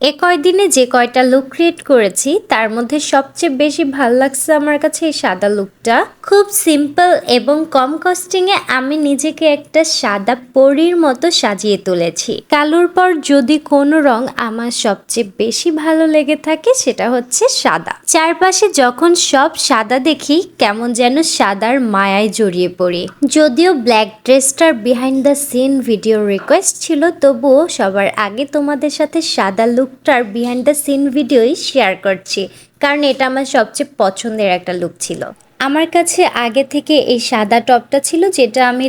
এ কয়দিনে যে কয়টা লুক ক্রিয়েট করেছি তার মধ্যে সবচেয়ে বেশি ভাল লাগছে আমার কাছে এই সাদা লুকটা। খুব সিম্পল এবং কম কস্টিংয়ে আমি নিজেকে একটা সাদা পরীর মতো সাজিয়ে তুলেছি। কালোর পর যদি কোনো রং আমার সবচেয়ে বেশি ভালো লেগে থাকে সেটা হচ্ছে সাদা। চারপাশে যখন সব সাদা দেখি কেমন যেন সাদার মায়ায় জড়িয়ে পড়ি। যদিও ব্ল্যাক ড্রেসটার behind the scene video request ছিল, তবুও সবার আগে তোমাদের সাথে সাদা লুকটার বিহাইন্ড দ্য সিন ভিডিওই শেয়ার করছি, কারণ এটা আমার সবচেয়ে পছন্দের একটা লুক ছিল। আমার কাছে আগে থেকে এই সাদা টপটা ছিল, যেটা আমি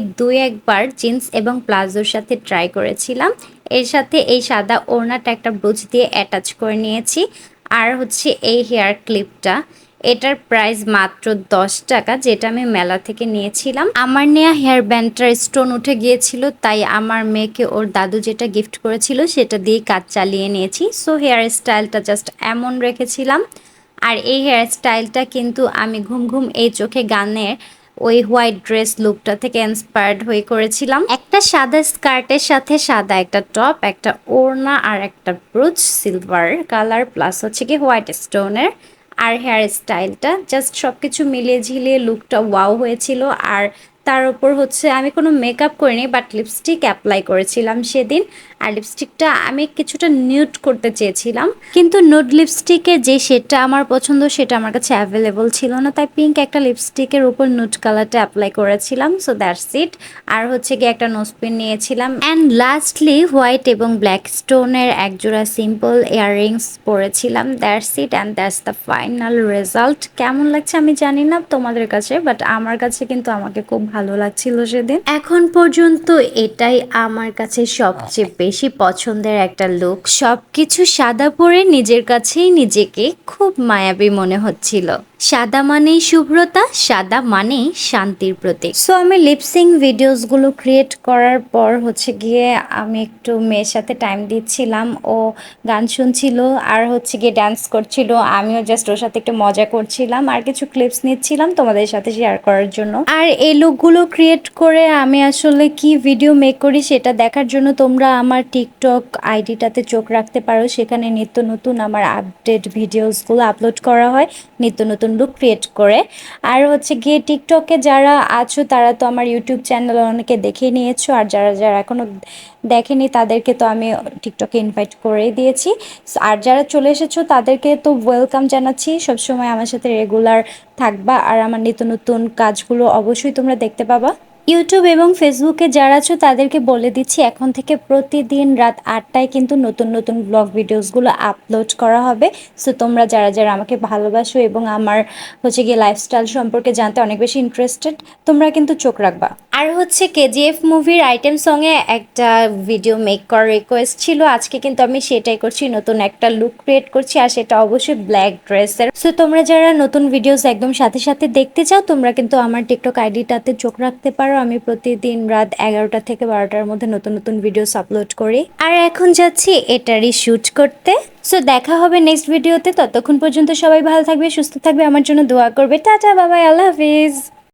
একবার জিন্স এবং প্লাজোর সাথে ট্রাই করেছিলাম। এর সাথে এই সাদা ওড়নাটা একটা ব্রুচ দিয়ে অ্যাটাচ করে নিয়েছি। আর হচ্ছে এই হেয়ার ক্লিপটা, এটার প্রাইস মাত্র 10 টাকা, যেটা আমি মেলা থেকে নিয়েছিলাম। আমার নেওয়া হেয়ার ব্যান্ডটার স্টোন উঠে গিয়েছিল, তাই আমার মেয়েকে ওর দাদু যেটা গিফট করেছিল সেটা দিয়ে কাজ চালিয়ে নিয়েছি। সো হেয়ার স্টাইলটা জাস্ট এমন রেখেছিলাম। আর এই হেয়ার স্টাইলটা কিন্তু আমি ঘুম ঘুম এই চোখে গানের ওই হোয়াইট ড্রেস লুকটা থেকে ইন্সপায়ার্ড হয়ে করেছিলাম। একটা সাদা স্কার্টের সাথে সাদা একটা টপ, একটা ওড়না আর একটা ব্রুচ সিলভার কালার প্লাস হচ্ছে কি হোয়াইট স্টোনের। আর হেয়ার স্টাইলটা জাস্ট সব কিছু মিলিয়ে ঝিলিয়ে লুকটা ওয়াও হয়েছিল। আর তার উপর হচ্ছে আমি কোনো মেকআপ করিনি, বাট লিপস্টিক অ্যাপ্লাই করেছিলাম সেদিন। আর লিপস্টিকটা আমি কিছুটা নিউড করতে চেয়েছিলাম, কিন্তু নুড লিপস্টিকের যে শেডটা আমার পছন্দ সেটা আমার কাছে অ্যাভেলেবল ছিল না, তাই পিঙ্ক একটা লিপস্টিকের উপর নুড কালারটা অ্যাপ্লাই করেছিলাম। So that's it. আর হচ্ছে গিয়ে একটা নোজপিন নিয়েছিলাম। অ্যান্ড লাস্টলি হোয়াইট এবং ব্ল্যাক স্টোনের একজোড়া সিম্পল ইয়াররিংস পরেছিলাম। That's it and that's the final result. কেমন লাগছে আমি জানি না তোমাদের কাছে, বাট আমার কাছে কিন্তু আমাকে খুব ভালো লাগছিল সেদিন। এখন পর্যন্ত এটাই আমার কাছে সবচেয়ে বেশি পছন্দের একটা লুক। সবকিছু সাদা পরে নিজের কাছেই নিজেকে খুব মায়াবী মনে হচ্ছিল। সাদা মানেই শুভ্রতা, সাদা মানেই শান্তির প্রতীক। সো আমি লিপসিং ভিডিওসগুলো ক্রিয়েট করার পর হচ্ছে গিয়ে আমি একটু মেয়ের সাথে টাইম দিচ্ছিলাম। ও গান শুনছিল আর হচ্ছে গিয়ে ডান্স করছিল, আমিও জাস্ট ওর সাথে একটু মজা করছিলাম আর কিছু ক্লিপস নিচ্ছিলাম তোমাদের সাথে শেয়ার করার জন্য। আর এই লুকগুলো ক্রিয়েট করে আমি আসলে কি ভিডিও মেক করি সেটা দেখার জন্য তোমরা আমার টিকটক আইডিটাতে চোখ রাখতে পারো। সেখানে নিত্য নতুন আমার আপডেট ভিডিওসগুলো আপলোড করা হয়, নিত্য নতুন লুক ক্রিয়েট করে। আর হচ্ছে গিয়ে টিকটকে যারা আছো তারা তো আমার ইউটিউব চ্যানেল অনেকে দেখে নিয়েছো, আর যারা যারা এখনও দেখেনি তাদেরকে তো আমি টিকটকে ইনভাইট করেই দিয়েছি। আর যারা চলে এসেছো তাদেরকে তো ওয়েলকাম জানাচ্ছি। সবসময় আমার সাথে রেগুলার থাকবা আর আমার নিত্য নতুন কাজগুলো অবশ্যই তোমরা দেখতে পাবা। ইউটিউব এবং ফেসবুকে যারা আছো তাদেরকে বলে দিচ্ছি, এখন থেকে প্রতিদিন রাত 8টায় কিন্তু নতুন নতুন ব্লগ ভিডিওসগুলো আপলোড করা হবে। সো তোমরা যারা যারা আমাকে ভালোবাসো এবং আমার হচ্ছে গিয়ে লাইফস্টাইল সম্পর্কে জানতে অনেক বেশি ইন্টারেস্টেড, তোমরা কিন্তু চোখ রাখবা। আর হচ্ছে কেজিএফ মুভির আইটেম সঙ্গে একটা ভিডিও মেক করার রিকোয়েস্ট ছিল, আজকে কিন্তু আমি সেটাই করছি, নতুন একটা লুক ক্রিয়েট করছি আর সেটা অবশ্যই ব্ল্যাক ড্রেসের। সো তোমরা যারা নতুন ভিডিওস একদম সাথে সাথে দেখতে চাও তোমরা কিন্তু আমার টিকটক আইডিটাতে চোখ রাখতে পারো। আমি প্রতিদিন রাত 11টা থেকে 12টার মধ্যে নতুন নতুন ভিডিওস আপলোড করি। আর এখন যাচ্ছি এটারই শ্যুট করতে। সো দেখা হবে নেক্সট ভিডিওতে। ততক্ষণ পর্যন্ত সবাই ভালো থাকবে, সুস্থ থাকবে, আমার জন্য দোয়া করবে। টাটা, বাবাই, আল্লাহ হাফিজ।